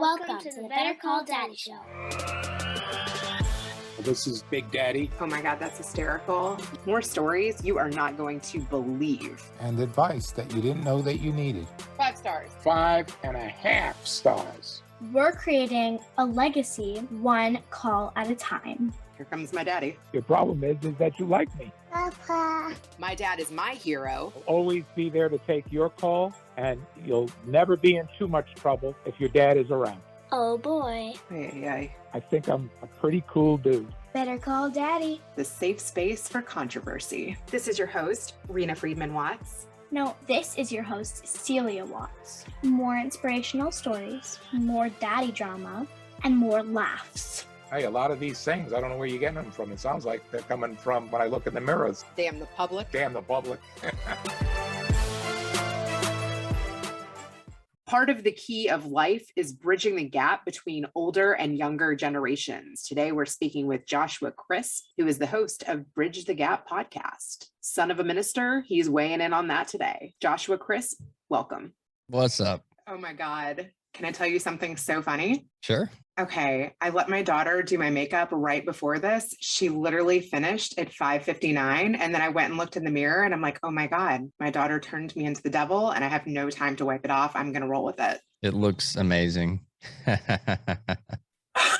Welcome to the Better Call Daddy Show. This is Big Daddy. Oh my God, that's hysterical. More stories you are not going to believe. And advice that you didn't know that you needed. 5 stars. 5.5 stars. We're creating a legacy, one call at a time. Here comes my daddy. Your problem is that you like me. Papa. My dad is my hero. I'll always be there to take your call, and you'll never be in too much trouble if your dad is around. Oh boy. I think I'm a pretty cool dude. Better Call Daddy. The safe space for controversy. This is your host, Rena Friedman Watts. No, this is your host, Celia Watts. More inspirational stories, more daddy drama, and more laughs. Hey, a lot of these things, I don't know where you're getting them from. It sounds like they're coming from when I look in the mirrors. Damn the public. Damn the public. Part of the key of life is bridging the gap between older and younger generations. Today, we're speaking with Joshua Crisp, who is the host of Bridge the Gap podcast. Son of a minister, he's weighing in on that today. Joshua Crisp, welcome. What's up? Oh my God. Can I tell you something so funny? Sure. Okay, I let my daughter do my makeup right before this. She literally finished at 5:59, and then I went and looked in the mirror and I'm like, oh my God, my daughter turned me into the devil and I have no time to wipe it off. I'm going to roll with it. It looks amazing. I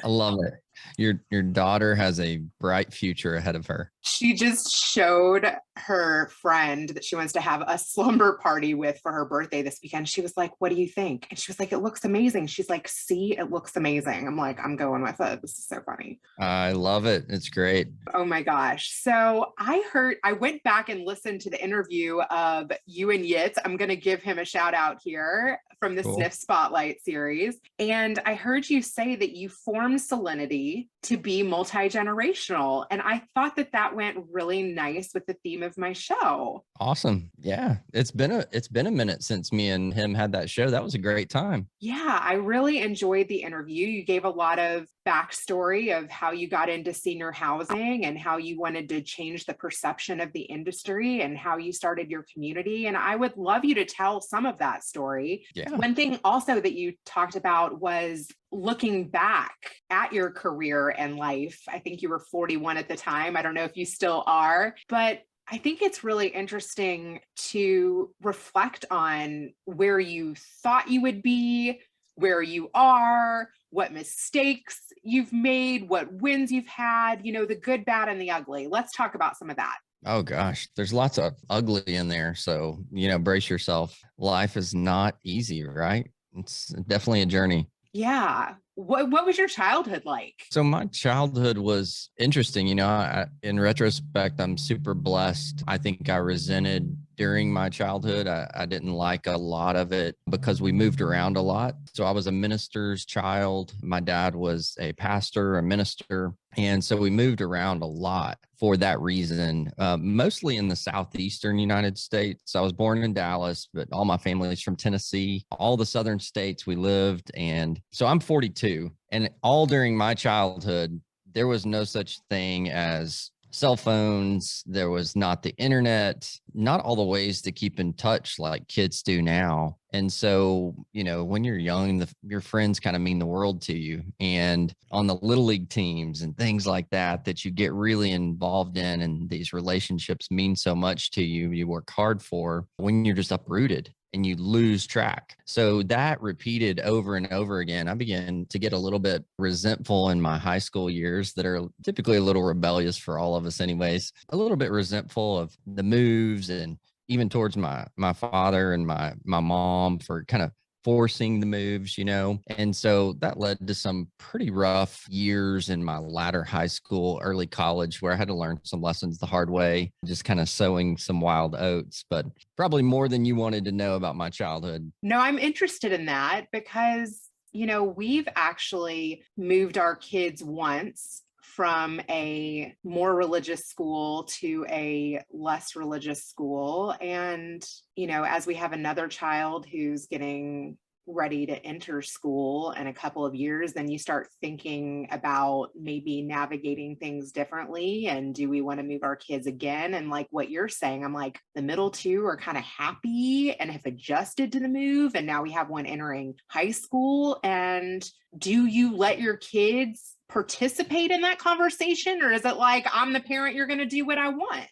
love it. Your daughter has a bright future ahead of her. She just showed her friend that she wants to have a slumber party with for her birthday this weekend. She was like, what do you think? And she was like, it looks amazing. She's like, see, it looks amazing. I'm like, I'm going with it. This is so funny. I love it. It's great. Oh my gosh. So I went back and listened to the interview of you and Yitz. I'm going to give him a shout out here from the Cool. Sniff Spotlight series. And I heard you say that you formed Solinity to be multi-generational. And I thought that went really nice with the theme of my show. Awesome. Yeah. It's been a minute since me and him had that show. That was a great time. Yeah, I really enjoyed the interview. You gave a lot of backstory of how you got into senior housing and how you wanted to change the perception of the industry and how you started your community. And I would love you to tell some of that story. Yeah. One thing also that you talked about was looking back at your career and life. I think you were 41 at the time. I don't know if you still are, but I think it's really interesting to reflect on where you thought you would be, where you are, what mistakes you've made, what wins you've had, the good, bad, and the ugly. Let's talk about some of that. Oh gosh, there's lots of ugly in there. So, brace yourself. Life is not easy, right? It's definitely a journey. Yeah. What was your childhood like? So my childhood was interesting. In retrospect, I'm super blessed. I think I resented during my childhood. I didn't like a lot of it because we moved around a lot. So I was a minister's child. My dad was a pastor, a minister. And so we moved around a lot for that reason, mostly in the southeastern United States. I was born in Dallas, but all my family is from Tennessee. All the southern states we lived. And so I'm 42. And all during my childhood, there was no such thing as cell phones. There was not the internet, not all the ways to keep in touch like kids do now. And so, when you're young, your friends kind of mean the world to you. And on the little league teams and things like that you get really involved in, and these relationships mean so much to you, you work hard for, when you're just uprooted and you lose track. So that repeated over and over again. I began to get a little bit resentful in my high school years that are typically a little rebellious for all of us anyways, a little bit resentful of the moves and even towards my father and my mom for kind of forcing the moves, And so that led to some pretty rough years in my latter high school, early college, where I had to learn some lessons the hard way, just kind of sowing some wild oats, but probably more than you wanted to know about my childhood. No, I'm interested in that because, we've actually moved our kids once from a more religious school to a less religious school. And, as we have another child who's getting ready to enter school in a couple of years, then you start thinking about maybe navigating things differently. And do we want to move our kids again? And like what you're saying, I'm like, the middle two are kind of happy and have adjusted to the move. And now we have one entering high school. And do you let your kids participate in that conversation? Or is it like, I'm the parent, you're going to do what I want?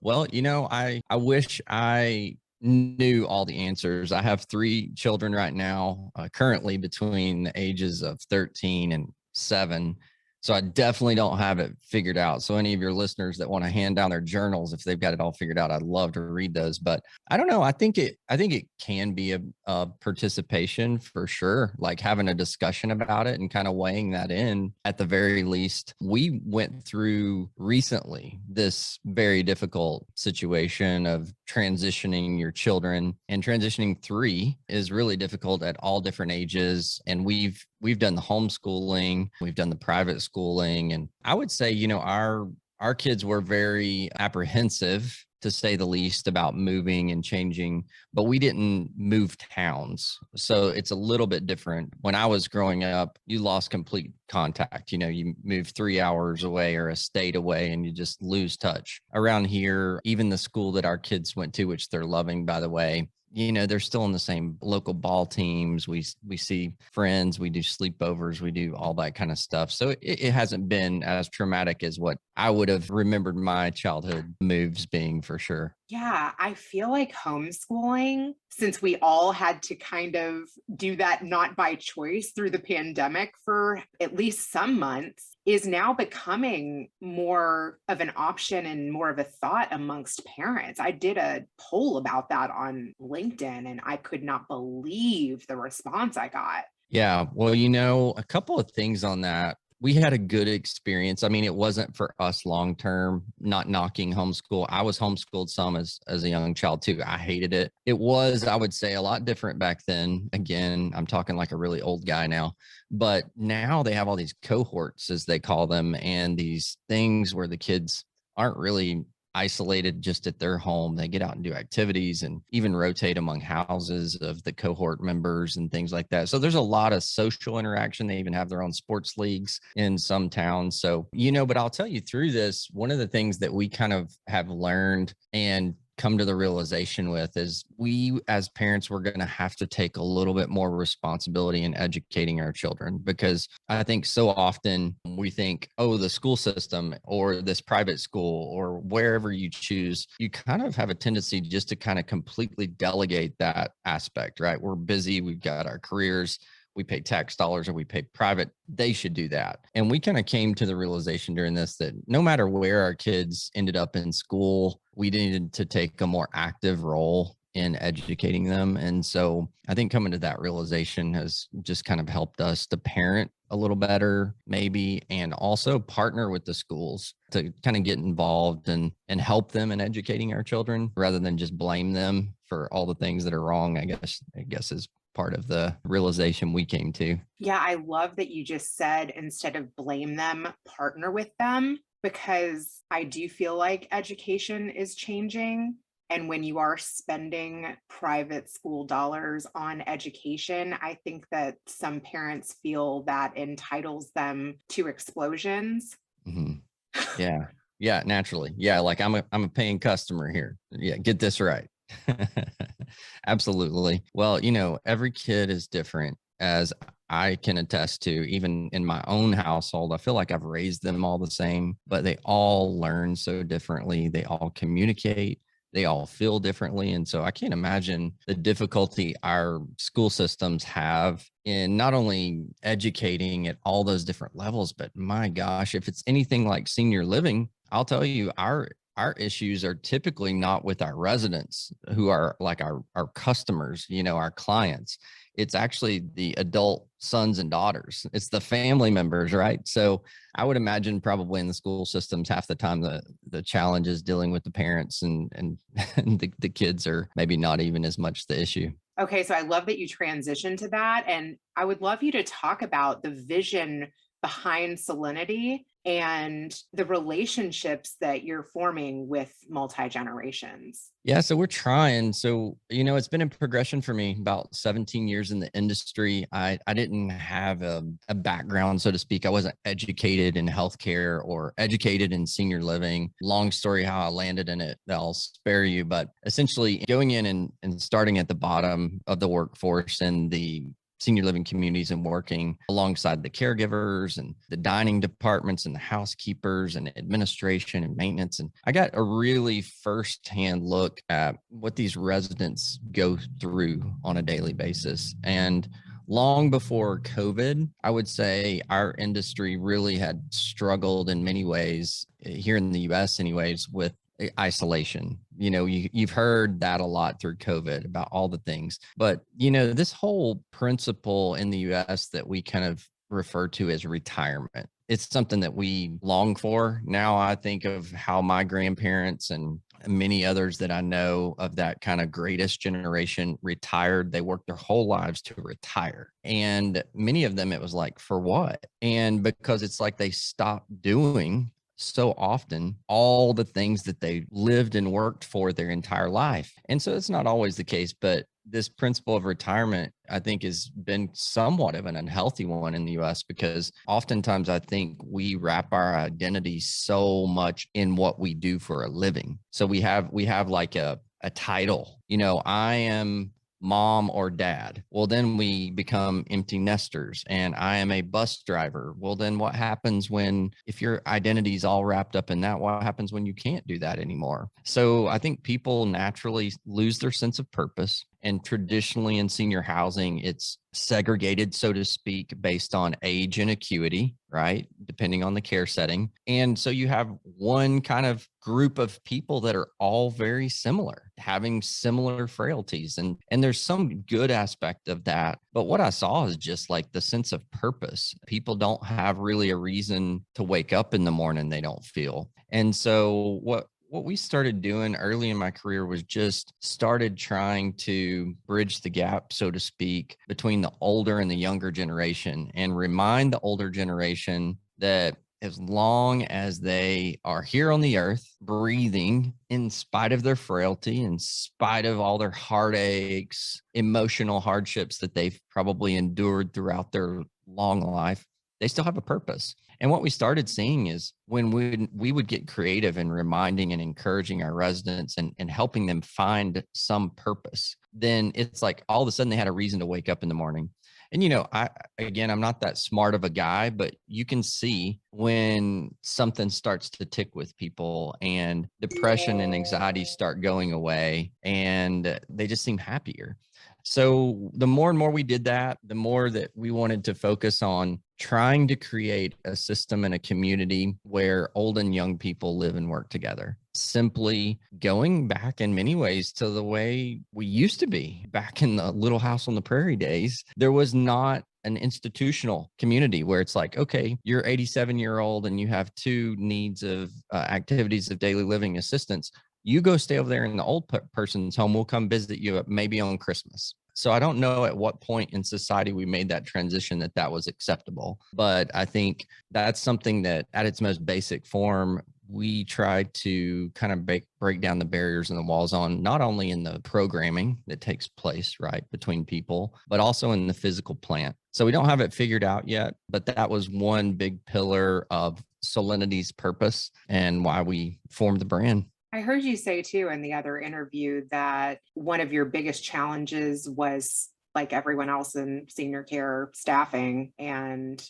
Well, I wish I knew all the answers. I have 3 children right now, currently between the ages of 13 and 7. So I definitely don't have it figured out. So any of your listeners that want to hand down their journals, if they've got it all figured out, I'd love to read those. But I don't know. I think it can be a participation for sure, like having a discussion about it and kind of weighing that in at the very least. We went through recently this very difficult situation of transitioning your children, and transitioning 3 is really difficult at all different ages. And we've done the homeschooling, we've done the private schooling. And I would say, our kids were very apprehensive, to say the least, about moving and changing, but we didn't move towns. So it's a little bit different. When I was growing up, you lost complete contact. You move 3 hours away or a state away and you just lose touch. Around here, even the school that our kids went to, which they're loving, by the way, they're still in the same local ball teams. We see friends, we do sleepovers, we do all that kind of stuff. So it hasn't been as traumatic as what I would have remembered my childhood moves being, for sure. Yeah, I feel like homeschooling, since we all had to kind of do that not by choice through the pandemic for at least some months, is now becoming more of an option and more of a thought amongst parents. I did a poll about that on LinkedIn and I could not believe the response I got. Yeah. Well, a couple of things on that. We had a good experience. I mean, it wasn't for us long term, not knocking homeschool. I was homeschooled some as a young child too. I hated it. It was, I would say, a lot different back then. Again, I'm talking like a really old guy now, but now they have all these cohorts, as they call them, and these things where the kids aren't really isolated just at their home. They get out and do activities and even rotate among houses of the cohort members and things like that. So there's a lot of social interaction. They even have their own sports leagues in some towns. So, but I'll tell you, through this, one of the things that we kind of have learned and come to the realization with is, we as parents, we're going to have to take a little bit more responsibility in educating our children, because I think so often we think, oh, the school system or this private school or wherever you choose, you kind of have a tendency just to kind of completely delegate that aspect, right? We're busy, we've got our careers, we pay tax dollars, or we pay private, they should do that. And we kind of came to the realization during this that no matter where our kids ended up in school, we needed to take a more active role in educating them. And so I think coming to that realization has just kind of helped us to parent a little better, maybe, and also partner with the schools to kind of get involved and help them in educating our children, rather than just blame them for all the things that are wrong, I guess is part of the realization we came to. Yeah, I love that you just said, instead of blame them, partner with them, because I do feel like education is changing. And when you are spending private school dollars on education, I think that some parents feel that entitles them to explosions. Mm-hmm. Yeah. Yeah, naturally. Yeah, like I'm a paying customer here. Yeah, get this right. Absolutely. Well, every kid is different, as I can attest to. Even in my own household, I feel like I've raised them all the same, but they all learn so differently. They all communicate, they all feel differently. And so I can't imagine the difficulty our school systems have in not only educating at all those different levels, but my gosh, if it's anything like senior living, I'll tell you, our issues are typically not with our residents, who are like our customers, our clients. It's actually the adult sons and daughters. It's the family members, right? So I would imagine probably in the school systems, half the time the challenge is dealing with the parents, and the kids are maybe not even as much the issue. Okay, so I love that you transitioned to that. And I would love you to talk about the vision behind Solinity and the relationships that you're forming with multi-generations? Yeah, so we're trying. So, it's been a progression for me about 17 years in the industry. I didn't have a background, so to speak. I wasn't educated in healthcare or educated in senior living. Long story how I landed in it, I'll spare you. But essentially going in and starting at the bottom of the workforce and the senior living communities and working alongside the caregivers and the dining departments and the housekeepers and administration and maintenance. And I got a really firsthand look at what these residents go through on a daily basis. And long before COVID, I would say our industry really had struggled in many ways here in the US anyways, with isolation. You've heard that a lot through COVID about all the things, but this whole principle in the US that we kind of refer to as retirement, it's something that we long for. Now I think of how my grandparents and many others that I know of that kind of greatest generation retired. They worked their whole lives to retire. And many of them, it was like, for what? And because it's like they stopped doing so often all the things that they lived and worked for their entire life. And so it's not always the case, but this principle of retirement, I think, has been somewhat of an unhealthy one in the US, because oftentimes I think we wrap our identity so much in what we do for a living. So we have like a title, I am mom or dad. Well, then we become empty nesters, and I am a bus driver. Well, then what happens if your identity is all wrapped up in that, what happens when you can't do that anymore? So I think people naturally lose their sense of purpose. And traditionally in senior housing, it's segregated, so to speak, based on age and acuity, right? Depending on the care setting. And so you have one kind of group of people that are all very similar, having similar frailties. And there's some good aspect of that. But what I saw is just like the sense of purpose. People don't have really a reason to wake up in the morning, they don't feel. And so what we started doing early in my career was just started trying to bridge the gap, so to speak, between the older and the younger generation, and remind the older generation that as long as they are here on the earth, breathing, in spite of their frailty, in spite of all their heartaches, emotional hardships that they've probably endured throughout their long life, they still have a purpose. And what we started seeing is when we would get creative in reminding and encouraging our residents and helping them find some purpose, then it's like all of a sudden they had a reason to wake up in the morning. And, I'm not that smart of a guy, but you can see when something starts to tick with people and depression and anxiety start going away and they just seem happier. So the more and more we did that, the more that we wanted to focus on trying to create a system and a community where old and young people live and work together. Simply going back in many ways to the way we used to be back in the Little House on the Prairie days. There was not an institutional community where it's like, okay, you're 87-year-old and you have two needs of activities of daily living assistance. You go stay over there in the old person's home. We'll come visit you maybe on Christmas. So I don't know at what point in society we made that transition that was acceptable. But I think that's something that at its most basic form, we try to kind of break down the barriers and the walls on, not only in the programming that takes place, right, between people, but also in the physical plant. So we don't have it figured out yet, but that was one big pillar of Solinity's purpose and why we formed the brand. I heard you say too in the other interview that one of your biggest challenges was, like everyone else in senior care, staffing and,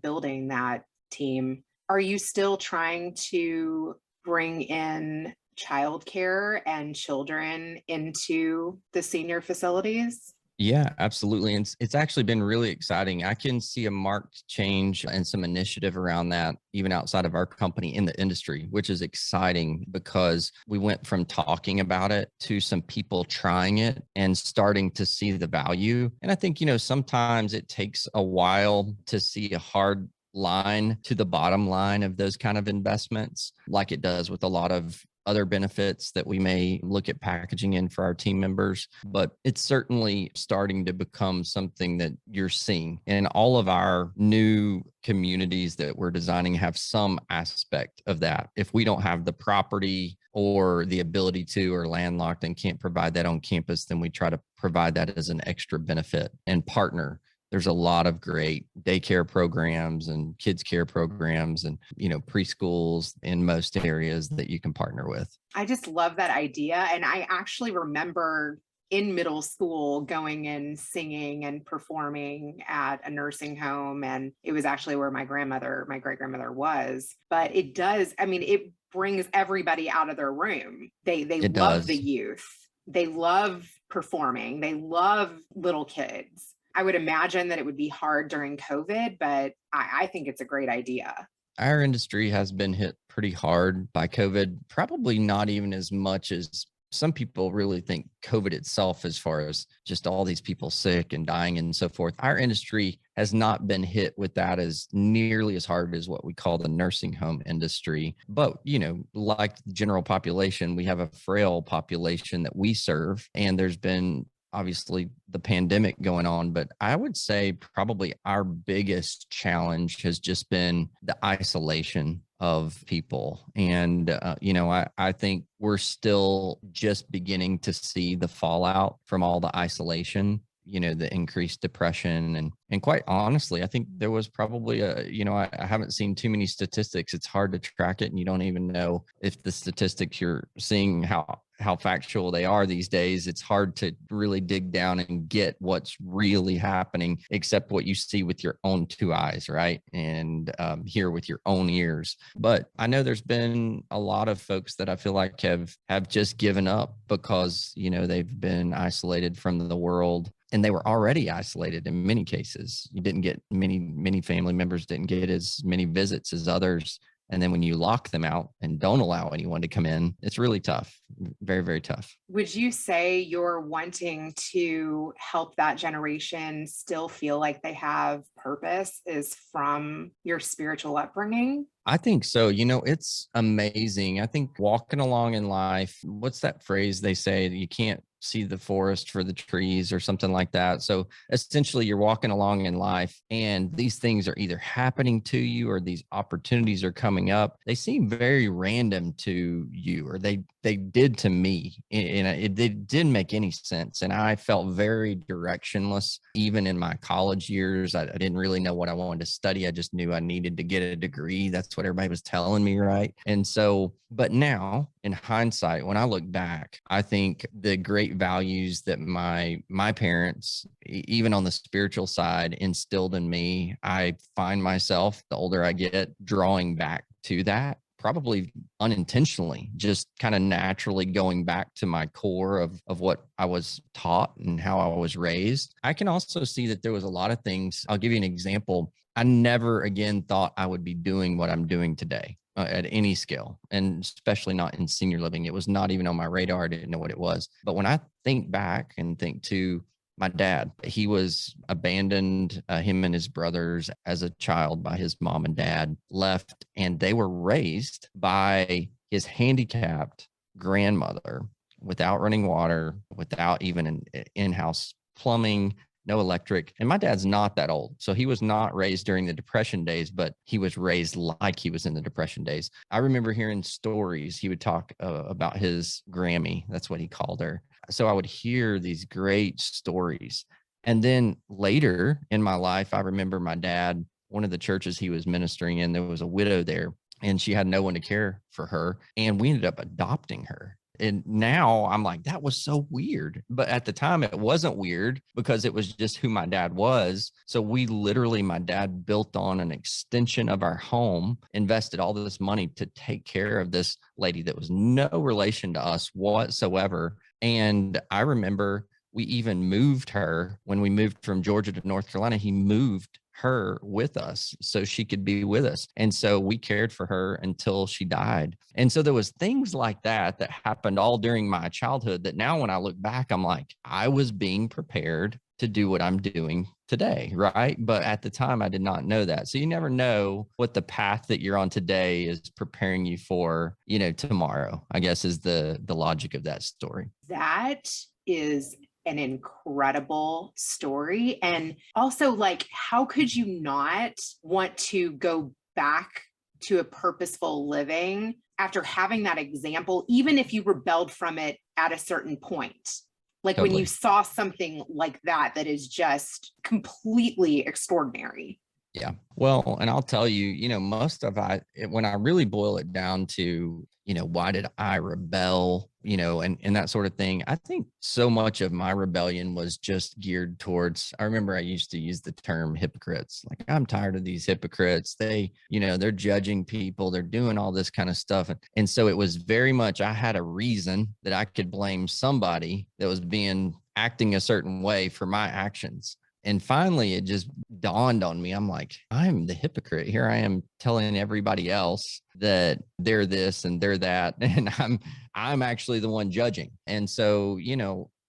building that team. Are you still trying to bring in childcare and children into the senior facilities? Yeah, absolutely. And it's actually been really exciting. I can see a marked change and some initiative around that, even outside of our company in the industry, which is exciting because we went from talking about it to some people trying it and starting to see the value. And I think, sometimes it takes a while to see a hard line to the bottom line of those kind of investments, like it does with a lot of other benefits that we may look at packaging in for our team members, but it's certainly starting to become something that you're seeing. And all of our new communities that we're designing have some aspect of that. If we don't have the property or the ability to, or landlocked and can't provide that on campus, then we try to provide that as an extra benefit and partner. There's a lot of great daycare programs and kids care programs and, preschools in most areas that you can partner with. I just love that idea. And I actually remember in middle school going and singing and performing at a nursing home. And it was actually where my great grandmother was. But it does, it brings everybody out of their room. They love the youth. They love performing. They love little kids. I would imagine that it would be hard during COVID, but I think it's a great idea. Our industry has been hit pretty hard by COVID, probably not even as much as some people really think COVID itself, as far as just all these people sick and dying and so forth. Our industry has not been hit with that as nearly as hard as what we call the nursing home industry. But, like the general population, we have a frail population that we serve, and there's been obviously the pandemic going on, but I would say probably our biggest challenge has just been the isolation of people. And, I think we're still just beginning to see the fallout from all the isolation, the increased depression. And quite honestly, I think there was probably I haven't seen too many statistics. It's hard to track it. And you don't even know if the statistics you're seeing, how factual they are these days. It's hard to really dig down and get what's really happening, except what you see with your own two eyes, right? And hear with your own ears. But I know there's been a lot of folks that I feel like have just given up because, they've been isolated from the world. And they were already isolated in many cases. You didn't get many family members didn't get as many visits as others. And then when you lock them out and don't allow anyone to come in, it's really tough. Very, very tough. Would you say you're wanting to help that generation still feel like they have purpose is from your spiritual upbringing? I think so. It's amazing. I think walking along in life, what's that phrase they say that you can't see the forest for the trees or something like that. So essentially you're walking along in life and these things are either happening to you or these opportunities are coming up. They seem very random to you, or they did to me. And it didn't make any sense. And I felt very directionless, even in my college years. I didn't really know what I wanted to study. I just knew I needed to get a degree. That's what everybody was telling me, right? And so, but now in hindsight, when I look back, I think the great values that my parents, even on the spiritual side, instilled in me, I find myself, the older I get, drawing back to that, probably unintentionally, just kind of naturally going back to my core of what I was taught and how I was raised. I can also see that there was a lot of things. I'll give you an example. I never again thought I would be doing what I'm doing today at any scale, and especially not in senior living. It was not even on my radar. I didn't know what it was. But when I think back and think to my dad, he was abandoned, him and his brothers as a child by his mom and dad, left, and they were raised by his handicapped grandmother without running water, without even an in-house plumbing, no electric. And my dad's not that old. So he was not raised during the Depression days, but he was raised like he was in the Depression days. I remember hearing stories. He would talk about his Grammy. That's what he called her. So I would hear these great stories. And then later in my life, I remember my dad, one of the churches he was ministering in, there was a widow there and she had no one to care for her. And we ended up adopting her. And now I'm like, that was so weird. But at the time, it wasn't weird because it was just who my dad was. So my dad built on an extension of our home, invested all this money to take care of this lady that was no relation to us whatsoever. And I remember we even moved her when we moved from Georgia to North Carolina. He moved her with us so she could be with us. And so we cared for her until she died. And so there was things like that that happened all during my childhood that now when I look back, I'm like, I was being prepared to do what I'm doing today, right? But at the time, I did not know that. So you never know what the path that you're on today is preparing you for, tomorrow, I guess is the logic of that story. That is an incredible story. And also, like, how could you not want to go back to a purposeful living after having that example, even if you rebelled from it at a certain point? Like Totally. when you saw something like that, that is just completely extraordinary. Yeah. Well, and I'll tell you, most of when I really boil it down to, why did I rebel, and that sort of thing, I think so much of my rebellion was just geared towards, I remember I used to use the term hypocrites. Like, I'm tired of these hypocrites. They're judging people. They're doing all this kind of stuff. And so it was very much, I had a reason that I could blame somebody that was acting a certain way for my actions. And finally, it just dawned on me. I'm like, I'm the hypocrite. Here I am telling everybody else that they're this and they're that. And I'm actually the one judging. And so,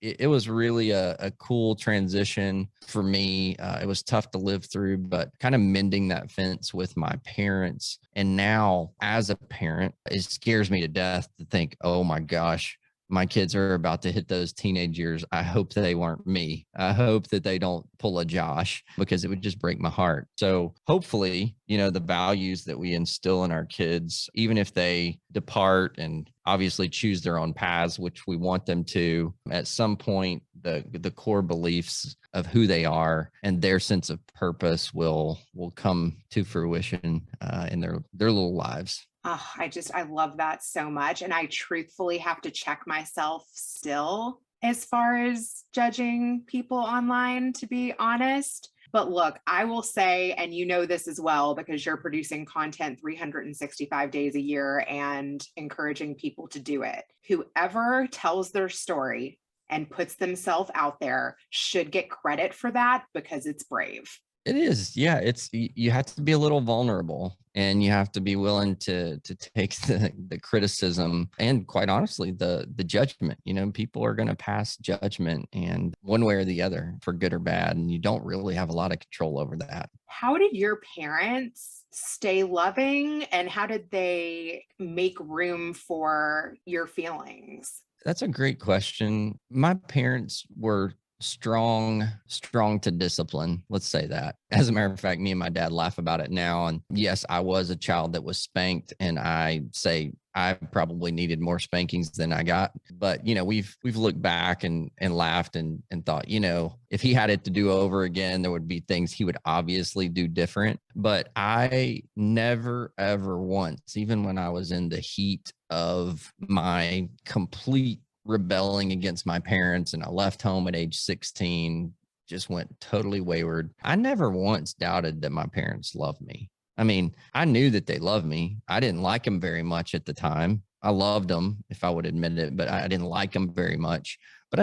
it was really a cool transition for me. It was tough to live through, but kind of mending that fence with my parents. And now as a parent, it scares me to death to think, oh my gosh, my kids are about to hit those teenage years. I hope they weren't me. I hope that they don't pull a Josh, because it would just break my heart. So hopefully, the values that we instill in our kids, even if they depart and obviously choose their own paths, which we want them to, at some point, the core beliefs of who they are and their sense of purpose will come to fruition in their little lives. Oh, I love that so much. And I truthfully have to check myself still as far as judging people online, to be honest. But look, I will say, and you know this as well, because you're producing content 365 days a year and encouraging people to do it. Whoever tells their story and puts themselves out there should get credit for that, because it's brave. It is. Yeah. You have to be a little vulnerable, and you have to be willing to take the criticism and, quite honestly, the judgment. People are going to pass judgment, and one way or the other, for good or bad, and you don't really have a lot of control over that. How did your parents stay loving, and how did they make room for your feelings? That's a great question. My parents were strong to discipline. Let's say that. As a matter of fact, me and my dad laugh about it now. And yes, I was a child that was spanked, and I say I probably needed more spankings than I got. But, we've looked back and laughed and thought, if he had it to do over again, there would be things he would obviously do different. But I never, ever once, even when I was in the heat of my complete rebelling against my parents, and I left home at age 16, just went totally wayward, I never once doubted that my parents loved me. I mean, I knew that they loved me. I didn't like them very much at the time. I loved them, if I would admit it, but I didn't like them very much. But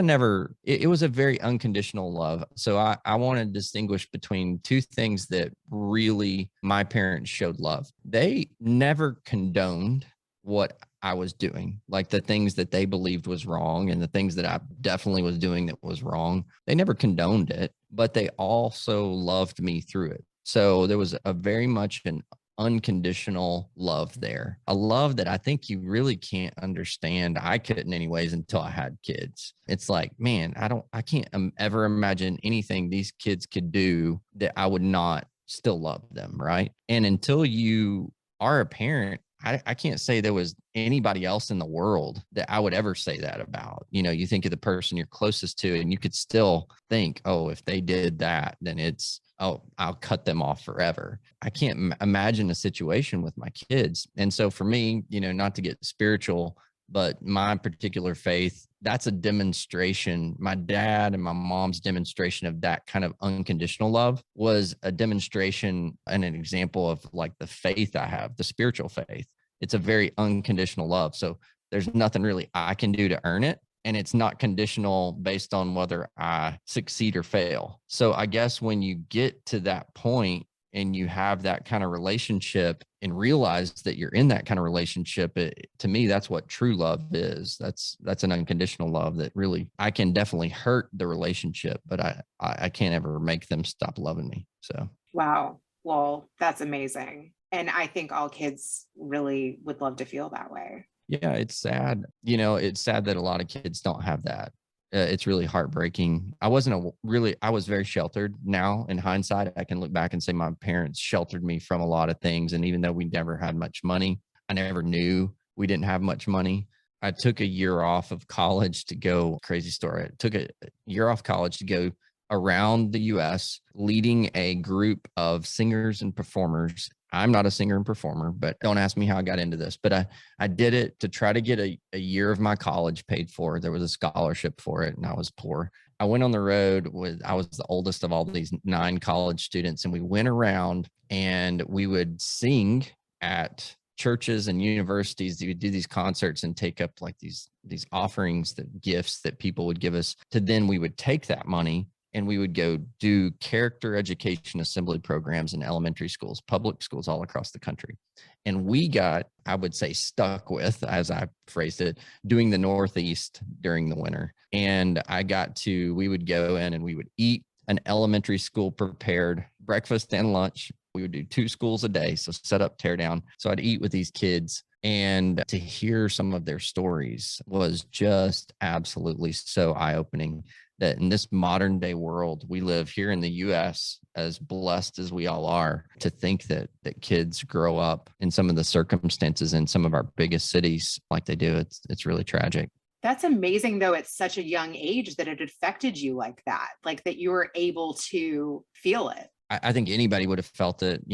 it was a very unconditional love. So I want to distinguish between two things that really my parents showed love. They never condoned what I was doing, like the things that they believed was wrong and the things that I definitely was doing that was wrong. They never condoned it, but they also loved me through it. So there was a very much an unconditional love there, a love that I think you really can't understand. I couldn't anyways until I had kids. It's like, man, I can't ever imagine anything these kids could do that I would not still love them. Right. And until you are a parent, I can't say there was anybody else in the world that I would ever say that about. You think of the person you're closest to, and you could still think, oh, if they did that, then I'll cut them off forever. I can't imagine a situation with my kids. And so for me, not to get spiritual, but my particular faith, that's a demonstration. My dad and my mom's demonstration of that kind of unconditional love was a demonstration and an example of like the faith I have, the spiritual faith. It's a very unconditional love. So there's nothing really I can do to earn it. and it's not conditional based on whether I succeed or fail. So I guess when you get to that point and you have that kind of relationship and realize that you're in that kind of relationship, to me, that's what true love is. That's an unconditional love that really, I can definitely hurt the relationship, but I can't ever make them stop loving me. So. Wow. Well, that's amazing. And I think all kids really would love to feel that way. Yeah, it's sad. It's sad that a lot of kids don't have that. It's really heartbreaking. I was very sheltered. Now, in hindsight, I can look back and say my parents sheltered me from a lot of things. And even though we never had much money, I never knew we didn't have much money. I took a year off of college to go, crazy story. I took a year off college to go around the US, leading a group of singers and performers. I'm not a singer and performer, but don't ask me how I got into this. But I did it to try to get a year of my college paid for. There was a scholarship for it, and I was poor. I went on the road I was the oldest of all these 9 college students, and we went around and we would sing at churches and universities. We would do these concerts and take up like these offerings, that gifts that people would give us. Then we would take that money and we would go do character education assembly programs in elementary schools, public schools all across the country. And we got, I would say, stuck with, as I phrased it, doing the Northeast during the winter. And we would go in and we would eat an elementary school prepared breakfast and lunch. We would do 2 schools a day. So set up, tear down. So I'd eat with these kids, and to hear some of their stories was just absolutely so eye-opening. That in this modern day world we live here in the US, as blessed as we all are, to think that kids grow up in some of the circumstances in some of our biggest cities like they do, it's really tragic. That's amazing, though, at such a young age that it affected you like that you were able to feel it. I think anybody would have felt it.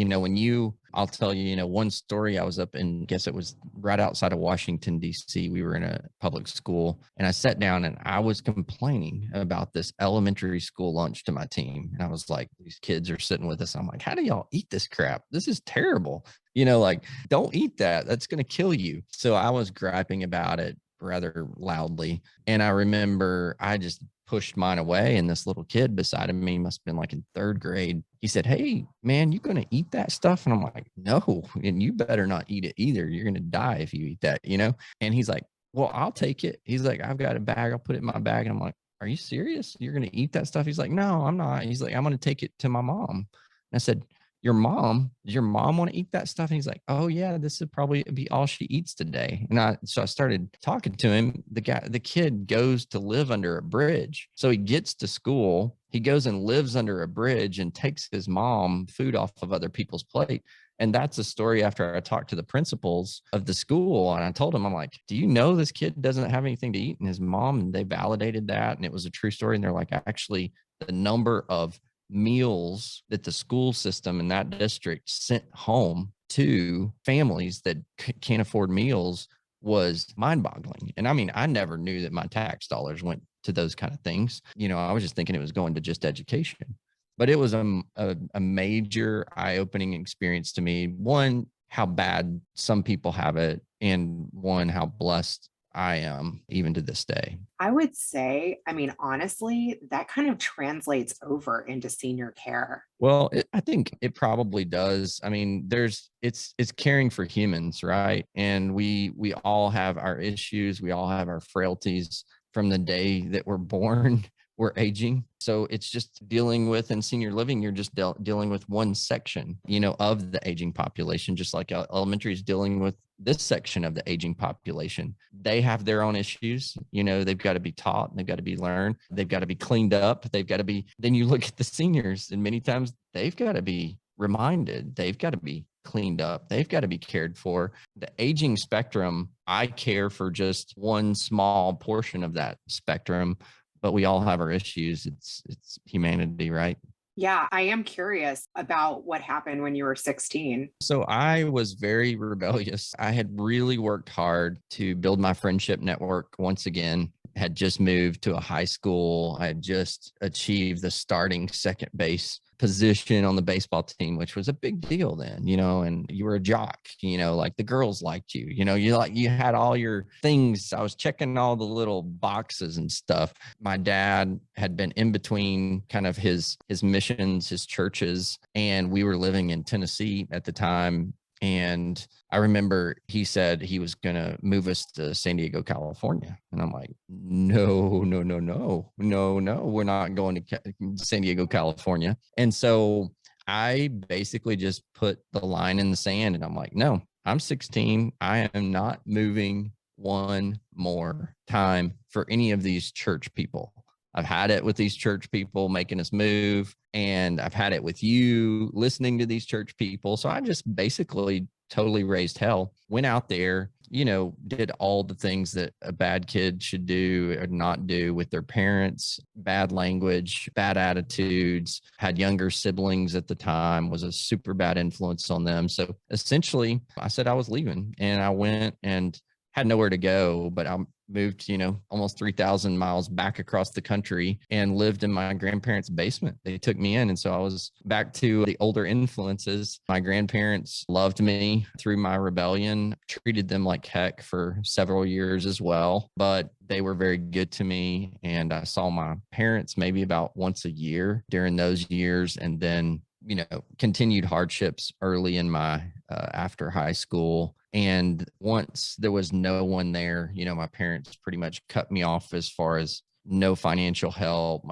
I'll tell you, one story. I was up in, I guess it was right outside of Washington, D.C. We were in a public school, and I sat down and I was complaining about this elementary school lunch to my team. And I was like, these kids are sitting with us. I'm like, how do y'all eat this crap? This is terrible. Don't eat that. That's going to kill you. So I was griping about it rather loudly. And I remember I just pushed mine away, and this little kid beside of me, must have been like in 3rd grade, he said, "Hey man, you gonna eat that stuff?" And I'm like, "No, and you better not eat it either. You're gonna die if you eat that." And he's like, "Well, I'll take it." He's like, "I've got a bag, I'll put it in my bag." And I'm like, "Are you serious? You're gonna eat that stuff?" He's like, "No, I'm not." He's like, "I'm gonna take it to my mom." And I said, does your mom want to eat that stuff? And he's like, "Oh yeah, this would probably be all she eats today." So I started talking to him. The kid goes to live under a bridge. So he gets to school, he goes and lives under a bridge and takes his mom food off of other people's plate. And that's a story after I talked to the principals of the school. And I told him, I'm like, "Do you know this kid doesn't have anything to eat?" And his mom, and they validated that. And it was a true story. And they're like, actually, the number of meals that the school system in that district sent home to families that can't afford meals was mind-boggling. And I mean, I never knew that my tax dollars went to those kind of things. I was just thinking it was going to just education. But it was a major eye-opening experience to me. One, how bad some people have it, and one, how blessed I am even to this day. I would say, honestly, that kind of translates over into senior care. Well, I think it probably does. I mean, it's caring for humans, right? And we all have our issues. We all have our frailties from the day that we're born. We're aging. So it's just dealing with, in senior living, you're just dealing with one section, of the aging population, just like elementary is dealing with this section of the aging population. They have their own issues. They've got to be taught, they've got to be learned, they've got to be cleaned up. Then you look at the seniors, and many times they've got to be reminded, they've got to be cleaned up, they've got to be cared for. The aging spectrum, I care for just one small portion of that spectrum, but we all have our issues. It's humanity, right? Yeah, I am curious about what happened when you were 16. So I was very rebellious. I had really worked hard to build my friendship network once again. Had just moved to a high school. I had just achieved the starting second base position on the baseball team, which was a big deal then, and you were a jock, like the girls liked you, you had all your things. I was checking all the little boxes and stuff. My dad had been in between kind of his missions, his churches, and we were living in Tennessee at the time. And I remember he said he was going to move us to San Diego, California. And I'm like, no, we're not going to San Diego, California. And so I basically just put the line in the sand and I'm like, no, I'm 16. I am not moving one more time for any of these church people. I've had it with these church people making us move, and I've had it with you listening to these church people. So I just basically totally raised hell, went out there, did all the things that a bad kid should do or not do with their parents, bad language, bad attitudes, had younger siblings at the time, was a super bad influence on them. So essentially I said I was leaving, and I went and had nowhere to go, but I moved, almost 3,000 miles back across the country and lived in my grandparents' basement. They took me in. And so I was back to the older influences. My grandparents loved me through my rebellion, treated them like heck for several years as well, but they were very good to me. And I saw my parents maybe about once a year during those years. And then, continued hardships early in my after high school. And once there was no one there, my parents pretty much cut me off as far as no financial help.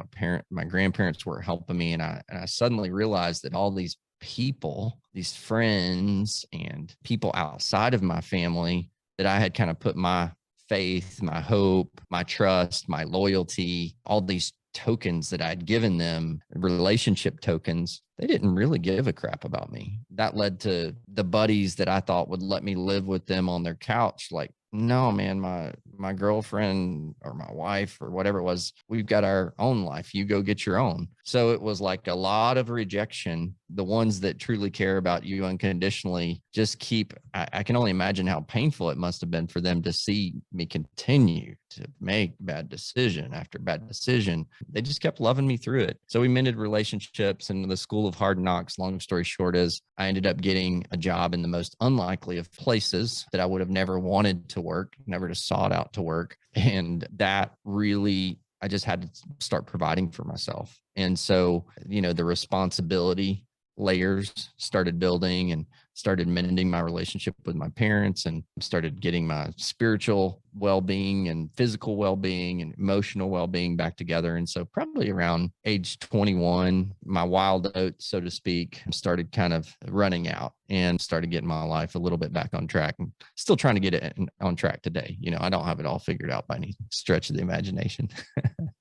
My grandparents weren't helping me. And I suddenly realized that all these people, these friends and people outside of my family that I had kind of put my faith, my hope, my trust, my loyalty, all these tokens that I'd given them, relationship tokens, they didn't really give a crap about me. That led to the buddies that I thought would let me live with them on their couch. Like, no, man, my girlfriend or my wife or whatever it was, we've got our own life. You go get your own. So it was like a lot of rejection. The ones that truly care about you unconditionally just keep, I can only imagine how painful it must have been for them to see me continue to make bad decision after bad decision. They just kept loving me through it. So we mended relationships, and the school of hard knocks, long story short, is I ended up getting a job in the most unlikely of places that I would have never wanted to work, never just sought out to work. And that really, I just had to start providing for myself. And so, the responsibility layers started building and started mending my relationship with my parents, and started getting my spiritual well-being and physical well-being and emotional well-being back together. And so probably around age 21, my wild oats, so to speak, started kind of running out and started getting my life a little bit back on track, and still trying to get it on track today. I don't have it all figured out by any stretch of the imagination.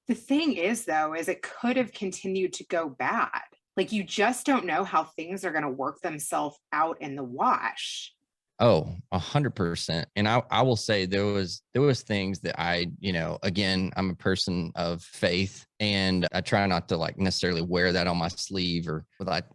The thing is, though, is it could have continued to go bad. Like, you just don't know how things are going to work themselves out in the wash. Oh, 100%. And I will say there was things that again, I'm a person of faith, and I try not to necessarily wear that on my sleeve, or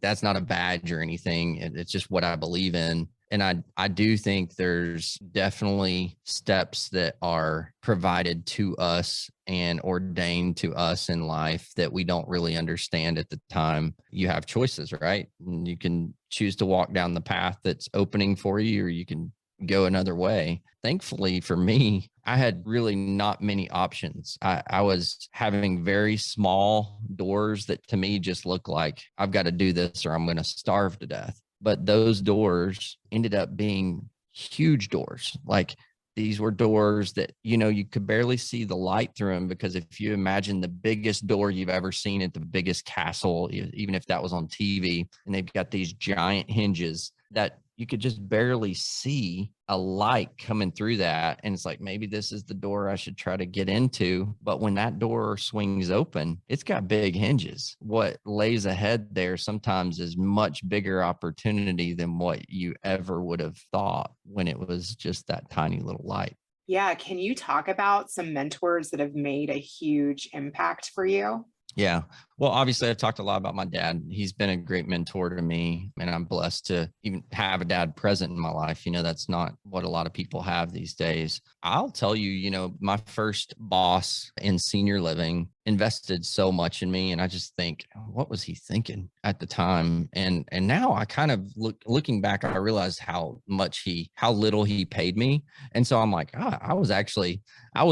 that's not a badge or anything. It's just what I believe in. And I do think there's definitely steps that are provided to us and ordained to us in life that we don't really understand at the time. You have choices, right? And you can choose to walk down the path that's opening for you, or you can go another way. Thankfully for me, I had really not many options. I was having very small doors that to me just look like I've got to do this or I'm going to starve to death. But those doors ended up being huge doors. Like, these were doors that, you could barely see the light through them, because if you imagine the biggest door you've ever seen at the biggest castle, even if that was on TV, and they've got these giant hinges that you could just barely see a light coming through that. And it's like, maybe this is the door I should try to get into. But when that door swings open, it's got big hinges. What lays ahead there sometimes is much bigger opportunity than what you ever would have thought when it was just that tiny little light. Yeah. Can you talk about some mentors that have made a huge impact for you? Yeah. Well, obviously, I've talked a lot about my dad. He's been a great mentor to me, and I'm blessed to even have a dad present in my life. That's not what a lot of people have these days. I'll tell you, my first boss in senior living invested so much in me, and I just think, what was he thinking at the time? And now I kind of looking back, I realized how little he paid me, and so I'm like, I was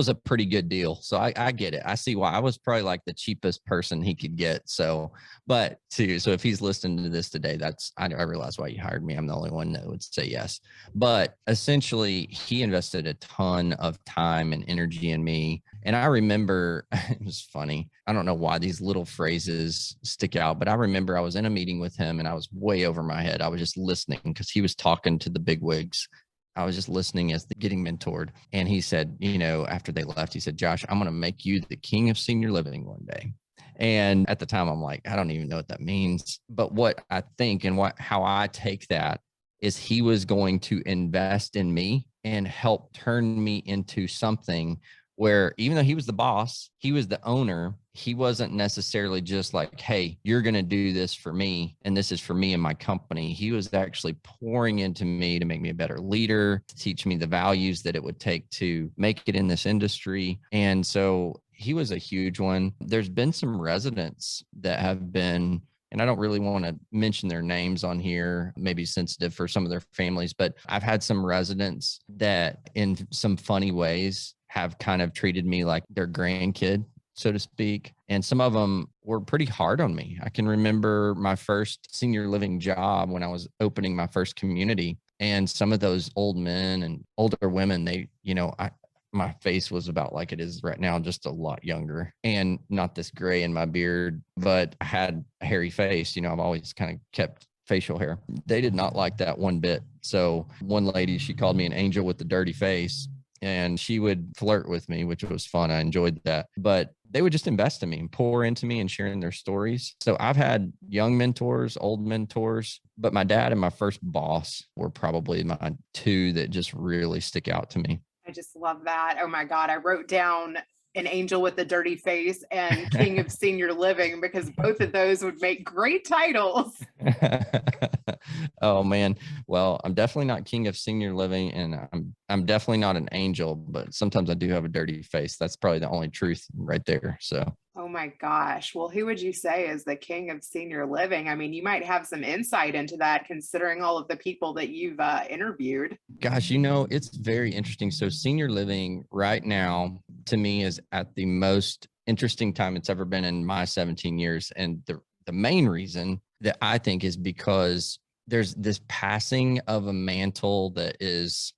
a pretty good deal. So I get it. I see why. I was probably like the cheapest person he could get. So if he's listening to this today, I realize why you hired me. I'm the only one that would say yes. But essentially, he invested a ton of time and energy in me. And I remember, it was funny. I don't know why these little phrases stick out, but I remember I was in a meeting with him and I was way over my head. I was just listening because he was talking to the bigwigs. I was just listening as getting mentored. And he said, after they left, he said, Josh, I'm going to make you the king of senior living one day. And at the time, I'm like, I don't even know what that means. But what I think and how I take that is he was going to invest in me and help turn me into something where, even though he was the boss, he was the owner. He wasn't necessarily just like, hey, you're going to do this for me, and this is for me and my company. He was actually pouring into me to make me a better leader, to teach me the values that it would take to make it in this industry. And so he was a huge one. There's been some residents that have been, and I don't really want to mention their names on here, maybe sensitive for some of their families, but I've had some residents that in some funny ways have kind of treated me like their grandkid, so to speak. And some of them were pretty hard on me. I can remember my first senior living job when I was opening my first community. And some of those old men and older women, my face was about like it is right now, just a lot younger, and not this gray in my beard, but I had a hairy face. I've always kind of kept facial hair. They did not like that one bit. So one lady, she called me an angel with the dirty face. And she would flirt with me, which was fun. I enjoyed that. But they would just invest in me and pour into me and sharing their stories. So I've had young mentors, old mentors, but my dad and my first boss were probably my two that just really stick out to me. I just love that. Oh my God. I wrote down an angel with a dirty face and king of senior living, because both of those would make great titles. Oh man. Well, I'm definitely not king of senior living, and I'm definitely not an angel, but sometimes I do have a dirty face. That's probably the only truth right there. So oh my gosh. Well, who would you say is the king of senior living? I mean, you might have some insight into that considering all of the people that you've interviewed. Gosh, it's very interesting. So senior living right now to me is at the most interesting time it's ever been in my 17 years. And the main reason that I think is because there's this passing of a mantle that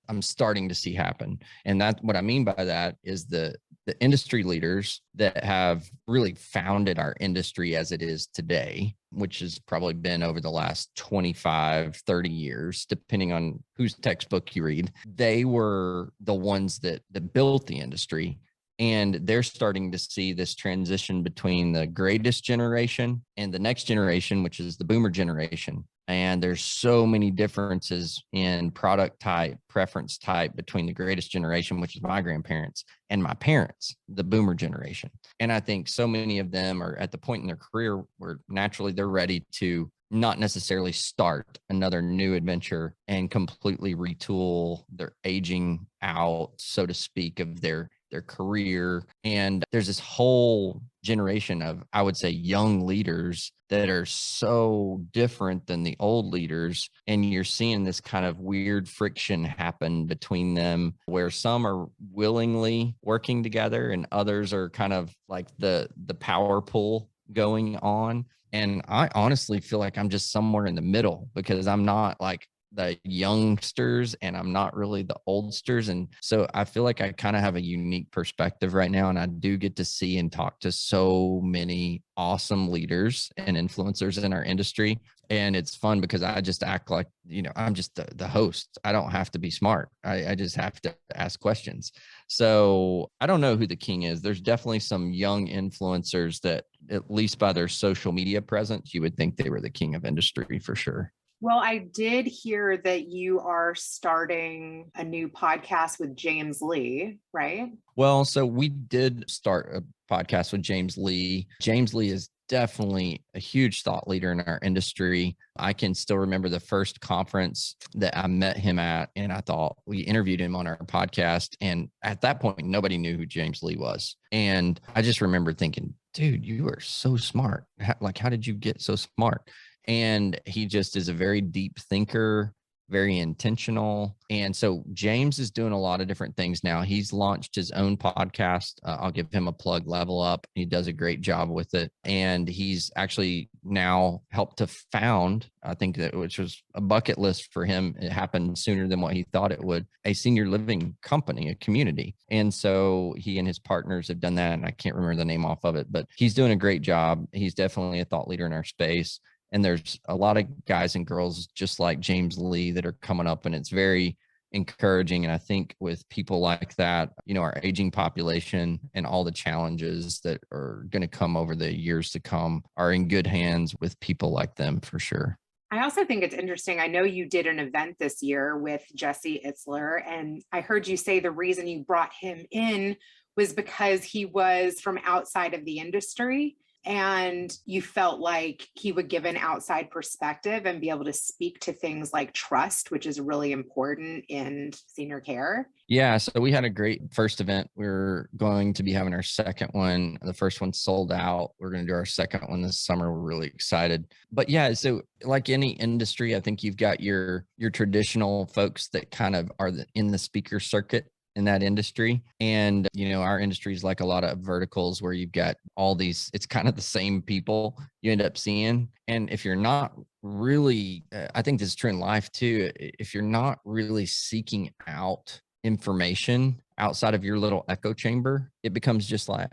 I'm starting to see happen. And that's what I mean by that is the industry leaders that have really founded our industry as it is today, which has probably been over the last 25, 30 years, depending on whose textbook you read. They were the ones that built the industry. And they're starting to see this transition between the greatest generation and the next generation, which is the boomer generation. And there's so many differences in product type, preference type between the greatest generation, which is my grandparents, and my parents, the boomer generation. And I think so many of them are at the point in their career where naturally they're ready to not necessarily start another new adventure and completely retool. They're aging out, so to speak, of their career. And there's this whole generation of, I would say, young leaders that are so different than the old leaders. And you're seeing this kind of weird friction happen between them, where some are willingly working together and others are kind of like the power pull going on. And I honestly feel like I'm just somewhere in the middle, because I'm not like the youngsters and I'm not really the oldsters. And so I feel like I kind of have a unique perspective right now. And I do get to see and talk to so many awesome leaders and influencers in our industry. And it's fun because I just act like, I'm just the host. I don't have to be smart. I just have to ask questions. So I don't know who the king is. There's definitely some young influencers that, at least by their social media presence, you would think they were the king of industry for sure. Well, I did hear that you are starting a new podcast with James Lee, right? Well, so we did start a podcast with James Lee. James Lee is definitely a huge thought leader in our industry. I can still remember the first conference that I met him at, and I thought we interviewed him on our podcast. And at that point, nobody knew who James Lee was. And I just remember thinking, dude, you are so smart. How did you get so smart? And he just is a very deep thinker, very intentional. And so James is doing a lot of different things now. He's launched his own podcast. I'll give him a plug, Level Up. He does a great job with it. And he's actually now helped to found, I think that, which was a bucket list for him. It happened sooner than what he thought it would, a senior living company, a community. And so he and his partners have done that. And I can't remember the name off of it, but he's doing a great job. He's definitely a thought leader in our space. And there's a lot of guys and girls just like James Lee that are coming up, and it's very encouraging. And I think with people like that, our aging population and all the challenges that are going to come over the years to come are in good hands with people like them for sure. I also think it's interesting. I know you did an event this year with Jesse Itzler, and I heard you say the reason you brought him in was because he was from outside of the industry. And you felt like he would give an outside perspective and be able to speak to things like trust, which is really important in senior care. Yeah, so we had a great first event. We're going to be having our second one. The first one sold out. We're going to do our second one this summer. We're really excited. But yeah, so like any industry, I think you've got your traditional folks that kind of are in the speaker circuit in that industry. And, our industry is like a lot of verticals where you've got all these, it's kind of the same people you end up seeing. And if you're not really, I think this is true in life too, if you're not really seeking out information outside of your little echo chamber, it becomes just like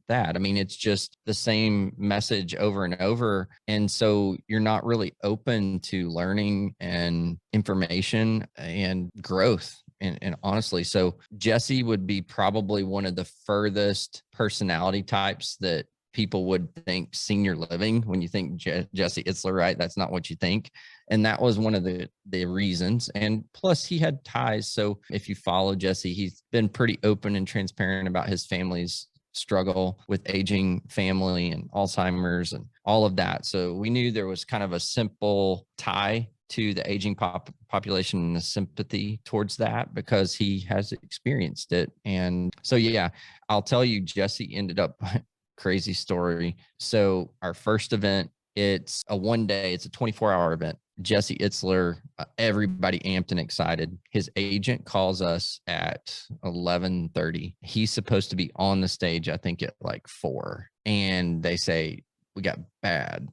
that. I mean, it's just the same message over and over. And so you're not really open to learning and information and growth. And honestly, so Jesse would be probably one of the furthest personality types that people would think senior living. When you think Jesse Itzler, right? That's not what you think. And that was one of the reasons. And plus he had ties. So if you follow Jesse, he's been pretty open and transparent about his family's struggle with aging family and Alzheimer's and all of that. So we knew there was kind of a simple tie to the aging population and the sympathy towards that because he has experienced it. And so, yeah, I'll tell you, Jesse ended up crazy story. So our first event, it's a 1-day, it's a 24-hour event. Jesse Itzler, everybody amped and excited. His agent calls us at 11:30. He's supposed to be on the stage, I think at like 4. And they say, we got bad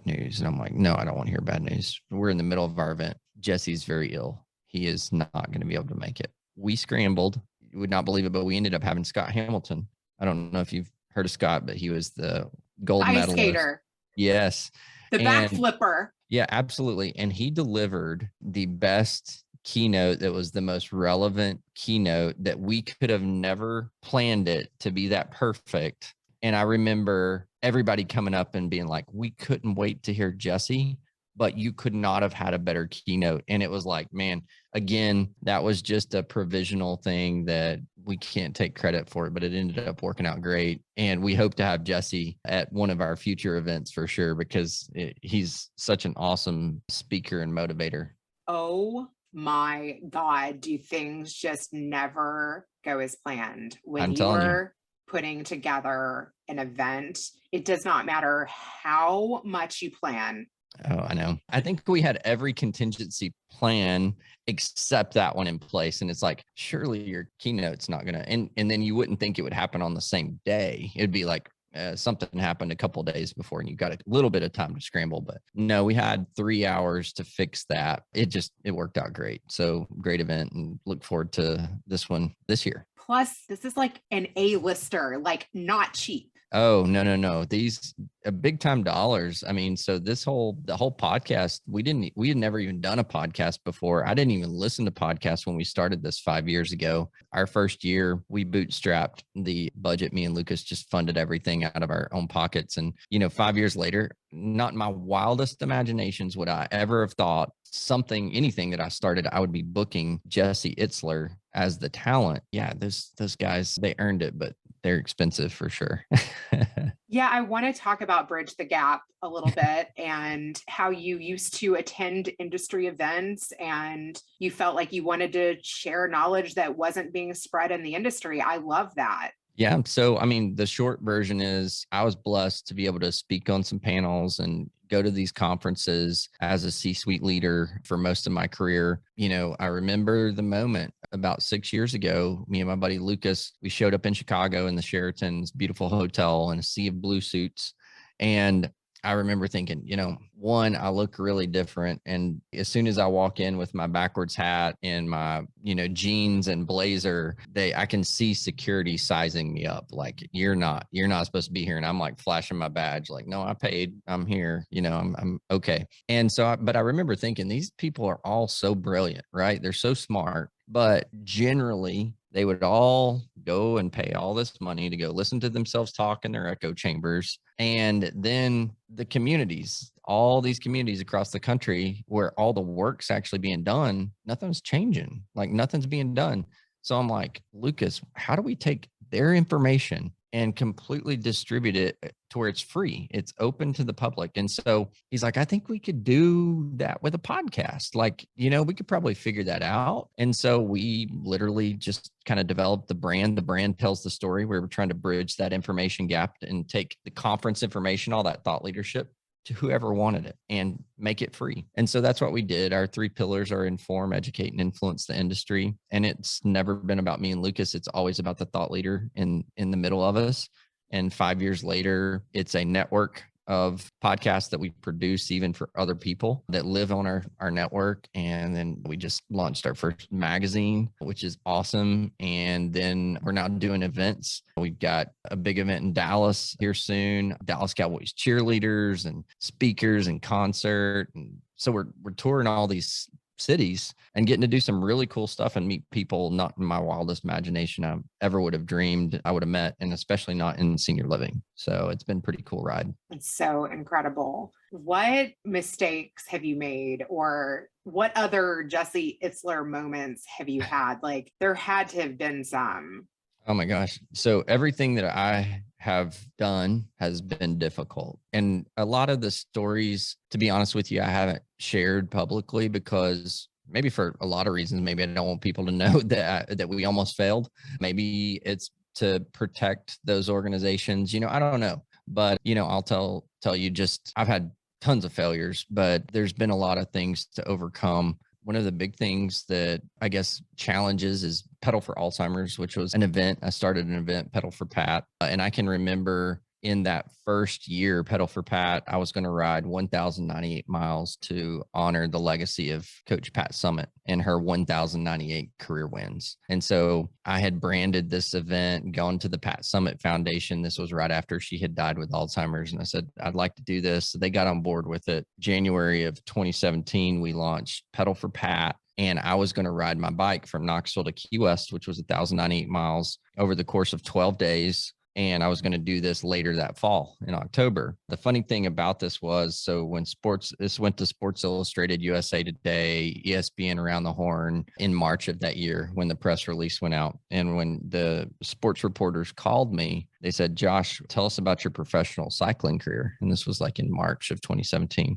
news. And I'm like, no, I don't want to hear bad news. We're in the middle of our event. Jesse's very ill. He is not going to be able to make it. We scrambled. You would not believe it, but we ended up having Scott Hamilton. I don't know if you've heard of Scott, but he was the gold Ice medalist. skater. Yes. The back flipper. Yeah, absolutely. And he delivered the best keynote that was the most relevant keynote that we could have never planned it to be that perfect. And I remember everybody coming up and being like, we couldn't wait to hear Jesse, but you could not have had a better keynote. And it was like, man, again, that was just a provisional thing that we can't take credit for it, but it ended up working out great. And we hope to have Jesse at one of our future events for sure, because he's such an awesome speaker and motivator. Oh my God, do things just never go as planned when you're putting together an event? It does not matter how much you plan. Oh, I know. I think we had every contingency plan except that one in place. And it's like, surely your keynote's not going to, and then you wouldn't think it would happen on the same day. It'd be like something happened a couple of days before and you got a little bit of time to scramble. But no, we had 3 hours to fix that. It worked out great. So great event, and look forward to this one this year. Plus, this is like an A-lister, like not cheap. Oh, no, no, no. These big time dollars. I mean, so the whole podcast, we had never even done a podcast before. I didn't even listen to podcasts when we started this 5 years ago. Our first year, we bootstrapped the budget. Me and Lucas just funded everything out of our own pockets. And, 5 years later, not in my wildest imaginations would I ever have thought anything that I started, I would be booking Jesse Itzler as the talent. Yeah, those guys, they earned it, but they're expensive for sure. Yeah, I want to talk about Bridge the Gap a little bit and how you used to attend industry events and you felt like you wanted to share knowledge that wasn't being spread in the industry. I love that. Yeah. So, I mean, the short version is I was blessed to be able to speak on some panels and go to these conferences as a C-suite leader for most of my career. I remember the moment about 6 years ago, me and my buddy Lucas, we showed up in Chicago in the Sheraton's beautiful hotel in a sea of blue suits. And I remember thinking, one, I look really different. And as soon as I walk in with my backwards hat and my, jeans and blazer, I can see security sizing me up. Like, you're not supposed to be here. And I'm like flashing my badge, like, no, I paid, I'm here, I'm okay. And so, but I remember thinking these people are all so brilliant, right? They're so smart, but generally they would all go and pay all this money to go listen to themselves talk in their echo chambers. And then the communities, all these communities across the country where all the work's actually being done, nothing's changing, like nothing's being done. So I'm like, Lucas, how do we take their information and completely distribute it to where it's free? It's open to the public. And so he's like, I think we could do that with a podcast. Like, we could probably figure that out. And so we literally just kind of developed the brand. The brand tells the story. We were trying to bridge that information gap and take the conference information, all that thought leadership, to whoever wanted it and make it free. And so that's what we did. Our 3 pillars are inform, educate, and influence the industry. And it's never been about me and Lucas. It's always about the thought leader in the middle of us. And 5 years later, it's a network of podcasts that we produce even for other people that live on our network. And then we just launched our first magazine, which is awesome. And then we're now doing events. We've got a big event in Dallas here soon, Dallas Cowboys cheerleaders and speakers and concert. And so we're touring all these cities and getting to do some really cool stuff and meet people not in my wildest imagination I ever would have dreamed I would have met, and especially not in senior living. So it's been a pretty cool ride. It's so incredible. What mistakes have you made, or what other Jesse Itzler moments have you had? Like, there had to have been some. Oh my gosh. So everything that I have done has been difficult. And a lot of the stories, to be honest with you, I haven't shared publicly because maybe for a lot of reasons. Maybe I don't want people to know that we almost failed. Maybe it's to protect those organizations. I don't know. But, I'll tell you, just I've had tons of failures, but there's been a lot of things to overcome. One of the big things that I guess challenges is Pedal for Alzheimer's, which was an event. I started an event, Pedal for Pat. And I can remember in that first year, Pedal for Pat, I was going to ride 1,098 miles to honor the legacy of Coach Pat Summitt and her 1,098 career wins. And so I had branded this event, gone to the Pat Summitt Foundation. This was right after she had died with Alzheimer's. And I said, I'd like to do this. So they got on board with it. January of 2017, we launched Pedal for Pat. And I was going to ride my bike from Knoxville to Key West, which was 1,098 miles over the course of 12 days. And I was going to do this later that fall in October. The funny thing about this was, so when this went to Sports Illustrated, USA Today, ESPN Around the Horn in March of that year when the press release went out. And when the sports reporters called me, they said, Josh, tell us about your professional cycling career. And this was like in March of 2017.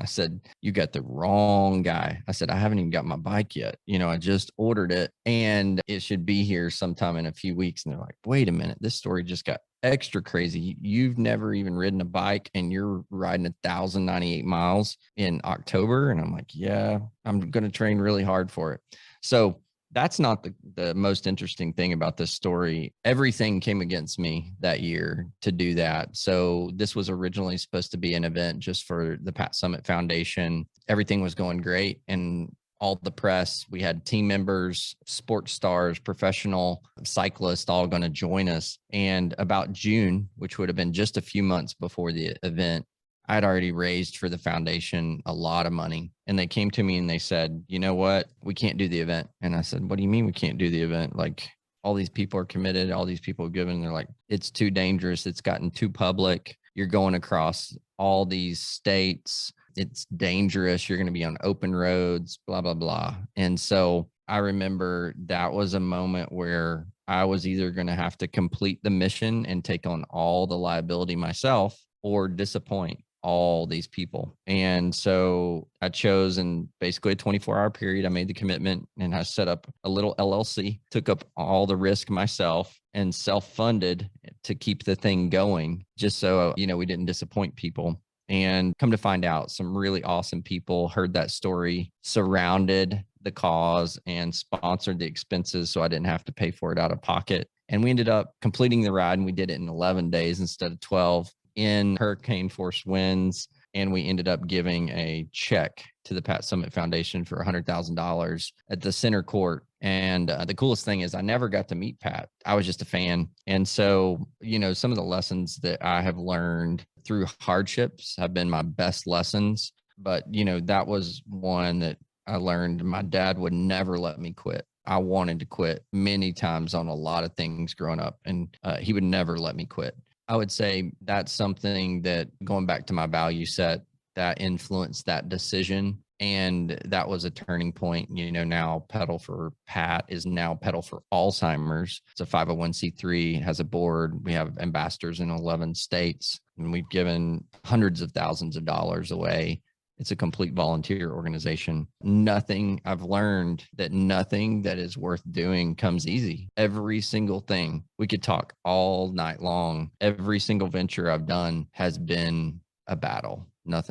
I said, you got the wrong guy. I said, I haven't even got my bike yet. I just ordered it and it should be here sometime in a few weeks. And they're like, wait a minute, this story just got extra crazy. You've never even ridden a bike and you're riding 1,098 miles in October. And I'm like, yeah, I'm going to train really hard for it. So that's not the most interesting thing about this story. Everything came against me that year to do that. So this was originally supposed to be an event just for the Pat Summitt Foundation. Everything was going great. And all the press. We had team members, sports stars, professional cyclists all going to join us. And about June, which would have been just a few months before the event, I'd already raised for the foundation a lot of money. And they came to me and they said, you know what, we can't do the event. And I said, what do you mean we can't do the event? Like, all these people are committed, all these people are given. They're like, it's too dangerous. It's gotten too public. You're going across all these states. It's dangerous. You're going to be on open roads, blah, blah, blah. And so I remember that was a moment where I was either going to have to complete the mission and take on all the liability myself or disappoint all these people. And so I chose, in basically a 24-hour period, I made the commitment and I set up a little LLC, took up all the risk myself and self-funded to keep the thing going, just so, we didn't disappoint people. And come to find out, some really awesome people heard that story, surrounded the cause and sponsored the expenses so I didn't have to pay for it out of pocket. And we ended up completing the ride, and we did it in 11 days instead of 12 in hurricane force winds. And we ended up giving a check to the Pat Summit Foundation for $100,000 at the center court. And the coolest thing is I never got to meet Pat. I was just a fan. And so, some of the lessons that I have learned through hardships have been my best lessons. But, that was one that I learned. My dad would never let me quit. I wanted to quit many times on a lot of things growing up, and he would never let me quit. I would say that's something that, going back to my value set, that influenced that decision. And that was a turning point. Now Pedal for Pat is now Pedal for Alzheimer's. It's a 501c3, has a board. We have ambassadors in 11 states, and we've given hundreds of thousands of dollars away. It's a complete volunteer organization. I've learned that nothing that is worth doing comes easy. Every single thing, we could talk all night long. Every single venture I've done has been a battle.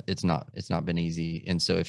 It's not been easy. And so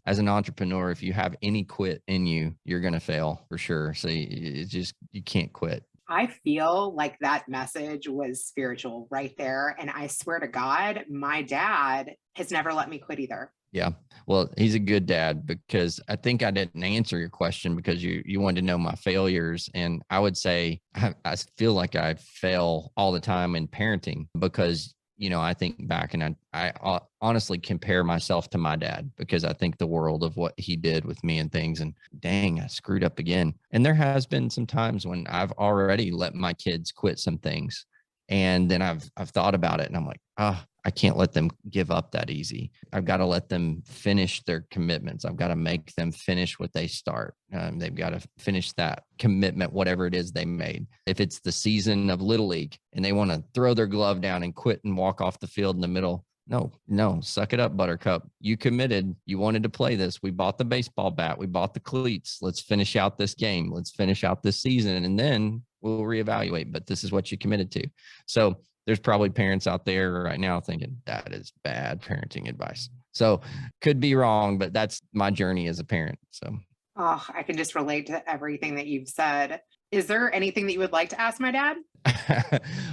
as an entrepreneur, if you have any quit in you, you're going to fail for sure. So you can't quit. I feel like that message was spiritual right there. And I swear to God, my dad has never let me quit either. Yeah. Well, he's a good dad, because I think I didn't answer your question because you wanted to know my failures. And I would say I feel like I fail all the time in parenting because, I think back and I honestly compare myself to my dad, because I think the world of what he did with me and things, and dang, I screwed up again. And there has been some times when I've already let my kids quit some things. And then I've thought about it and I'm like, I can't let them give up that easy. I've got to let them finish their commitments. I've got to make them finish what they start. They've got to finish that commitment, whatever it is they made. If it's the season of Little League and they want to throw their glove down and quit and walk off the field in the middle, no, suck it up, Buttercup. You committed. You wanted to play this. We bought the baseball bat. We bought the cleats. Let's finish out this game. Let's finish out this season. And then we'll reevaluate. But this is what you committed to. So there's probably parents out there right now thinking that is bad parenting advice. So could be wrong, but that's my journey as a parent. So. Oh, I can just relate to everything that you've said. Is there anything that you would like to ask my dad?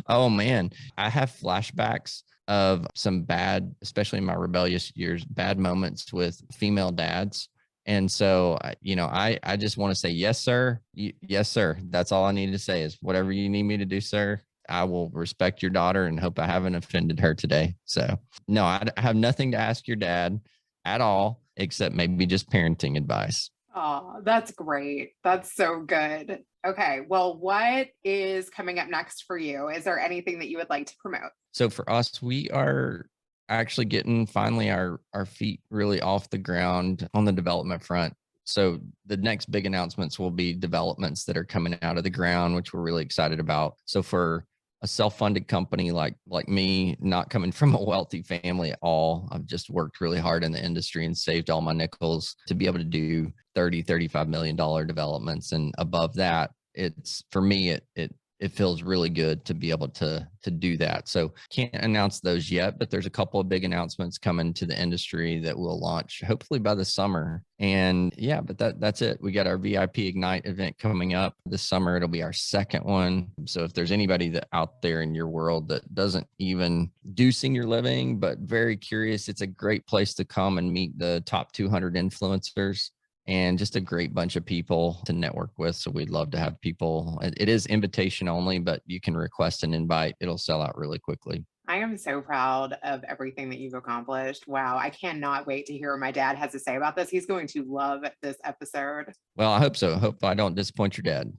Oh man, I have flashbacks of some bad, especially in my rebellious years, bad moments with female dads. And so, I just want to say, yes, sir. Yes, sir. That's all I need to say is whatever you need me to do, sir. I will respect your daughter and hope I haven't offended her today. So no, I have nothing to ask your dad at all, except maybe just parenting advice. Oh, that's great. That's so good. Okay. Well, what is coming up next for you? Is there anything that you would like to promote? So for us, we are actually getting finally our feet really off the ground on the development front. So the next big announcements will be developments that are coming out of the ground, which we're really excited about. So for a self-funded company like me, not coming from a wealthy family at all, I've just worked really hard in the industry and saved all my nickels to be able to do $35 million developments. And above that, it's, for me, it feels really good to be able to do that. So can't announce those yet, but there's a couple of big announcements coming to the industry that we'll launch hopefully by the summer. And yeah, but that's it. We got our VIP Ignite event coming up this summer. It'll be our second one. So if there's anybody that out there in your world that doesn't even do senior living, but very curious, it's a great place to come and meet the top 200 influencers and just a great bunch of people to network with. So we'd love to have people. It is invitation only, but you can request an invite. It'll sell out really quickly. I am so proud of everything that you've accomplished. Wow. I cannot wait to hear what my dad has to say about this. He's going to love this episode. Well, I hope so. I hope I don't disappoint your dad.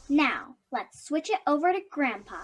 Now, let's switch it over to Grandpa.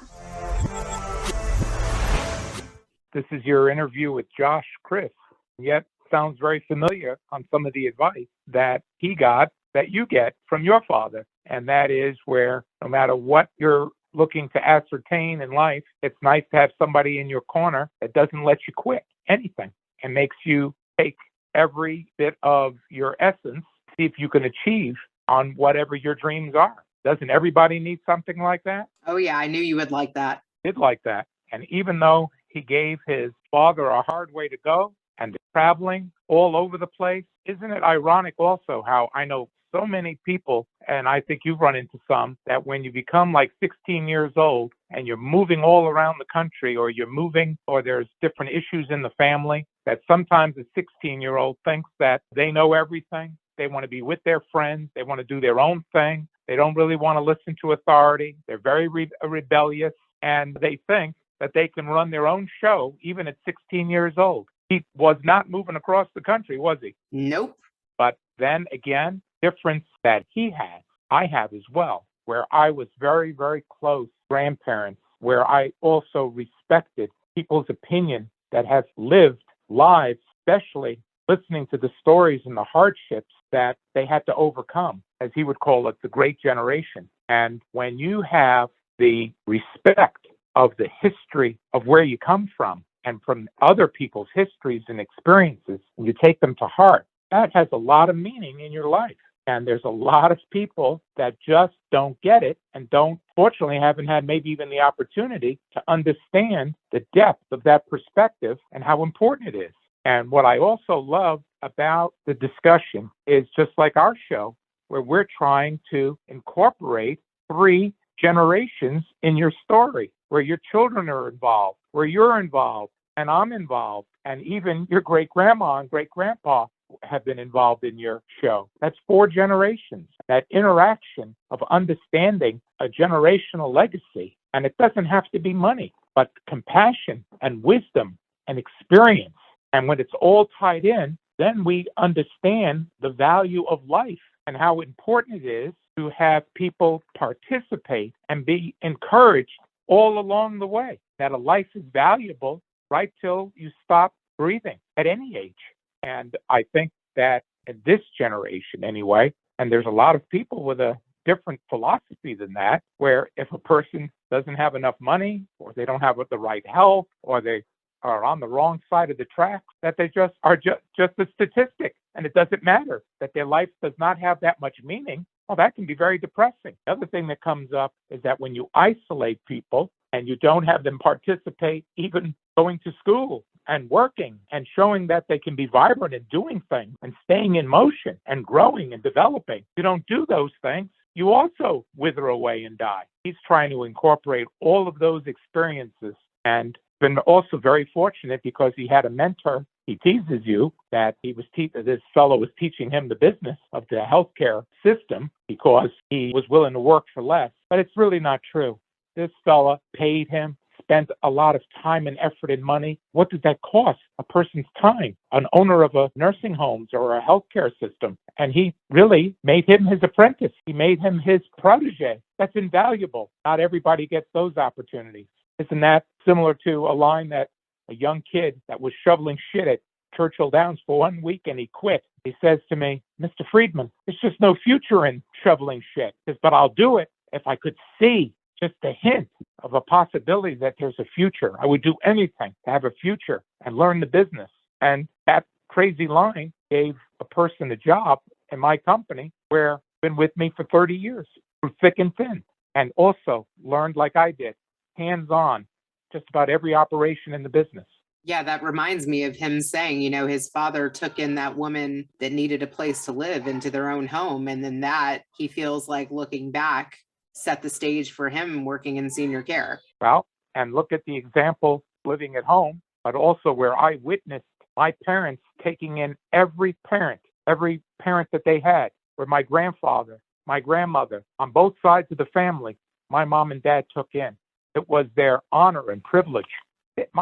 This is your interview with Josh Chris. Yet sounds very familiar on some of the advice that he got that you get from your father. And that is where no matter what you're looking to ascertain in life, it's nice to have somebody in your corner that doesn't let you quit anything and makes you take every bit of your essence, see if you can achieve on whatever your dreams are. Doesn't everybody need something like that? Oh, yeah. I knew you would like that. Did like that. And even though he gave his father a hard way to go and traveling all over the place, isn't it ironic also how I know so many people, and I think you've run into some, that when you become like 16 years old and you're moving all around the country, or you're moving, or there's different issues in the family, that sometimes a 16-year-old thinks that they know everything. They want to be with their friends. They want to do their own thing. They don't really want to listen to authority. They're very rebellious, and they think that they can run their own show even at 16 years old. He was not moving across the country, was he? Nope. But then again, difference that he had, I have as well, where I was very, very close grandparents, where I also respected people's opinion that have lived lives, especially listening to the stories and the hardships that they had to overcome, as he would call it, the great generation. And when you have the respect of the history of where you come from and from other people's histories and experiences, and you take them to heart, that has a lot of meaning in your life. And there's a lot of people that just don't get it and fortunately haven't had maybe even the opportunity to understand the depth of that perspective and how important it is. And what I also love about the discussion is just like our show, where we're trying to incorporate 3 generations in your story, where your children are involved, where you're involved, and I'm involved, and even your great-grandma and great-grandpa have been involved in your show. That's 4 generations, that interaction of understanding a generational legacy. And it doesn't have to be money, but compassion and wisdom and experience. And when it's all tied in, then we understand the value of life and how important it is to have people participate and be encouraged all along the way, that a life is valuable right till you stop breathing at any age. And I think that in this generation anyway, and there's a lot of people with a different philosophy than that, where if a person doesn't have enough money, or they don't have the right health, or they are on the wrong side of the tracks, that they just are just a statistic, and it doesn't matter, that their life does not have that much meaning. Well, that can be very depressing. The other thing that comes up is that when you isolate people and you don't have them participate, even going to school and working and showing that they can be vibrant and doing things and staying in motion and growing and developing, you don't do those things, you also wither away and die. He's trying to incorporate all of those experiences, and been also very fortunate because he had a mentor. He teases you that this fellow was teaching him the business of the healthcare system because he was willing to work for less. But it's really not true. This fella paid him, spent a lot of time and effort and money. What does that cost? A person's time, an owner of a nursing homes or a healthcare system. And he really made him his apprentice. He made him his protege. That's invaluable. Not everybody gets those opportunities. Isn't that similar to a line that a young kid that was shoveling shit at Churchill Downs for 1 week and he quit? He says to me, Mr. Friedman, there's just no future in shoveling shit. He says, but I'll do it if I could see just a hint of a possibility that there's a future. I would do anything to have a future and learn the business. And that crazy line gave a person a job in my company where been with me for 30 years through thick and thin, and also learned like I did, hands-on, just about every operation in the business. Yeah, that reminds me of him saying, his father took in that woman that needed a place to live into their own home. And then that, he feels like looking back, set the stage for him working in senior care. Well, and look at the example living at home, but also where I witnessed my parents taking in every parent that they had, or my grandfather, my grandmother, on both sides of the family, my mom and dad took in. It was their honor and privilege.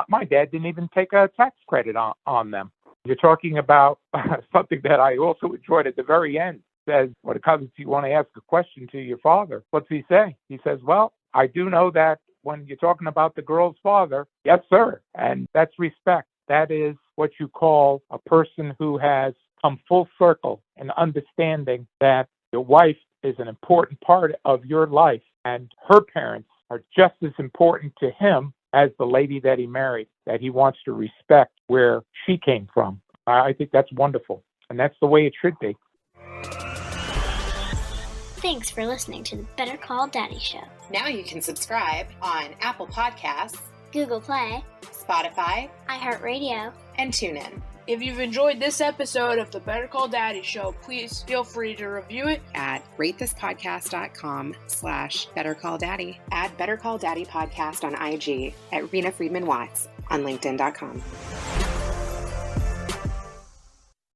My dad didn't even take a tax credit on them. You're talking about something that I also enjoyed at the very end. Says, when it comes to you want to ask a question to your father, what's he say? He says, well, I do know that when you're talking about the girl's father, yes, sir. And that's respect. That is what you call a person who has come full circle in understanding that your wife is an important part of your life, and her parents are just as important to him as the lady that he married, that he wants to respect where she came from. I think that's wonderful, and that's the way it should be. Thanks for listening to the Better Call Daddy Show. Now you can subscribe on Apple Podcasts, Google Play, Spotify, iHeartRadio, and TuneIn. If you've enjoyed this episode of the Better Call Daddy Show, please feel free to review it at ratethispodcast.com/BetterCallDaddy. Add Better Call Daddy Podcast on IG, at Rena Friedman Watts on LinkedIn.com.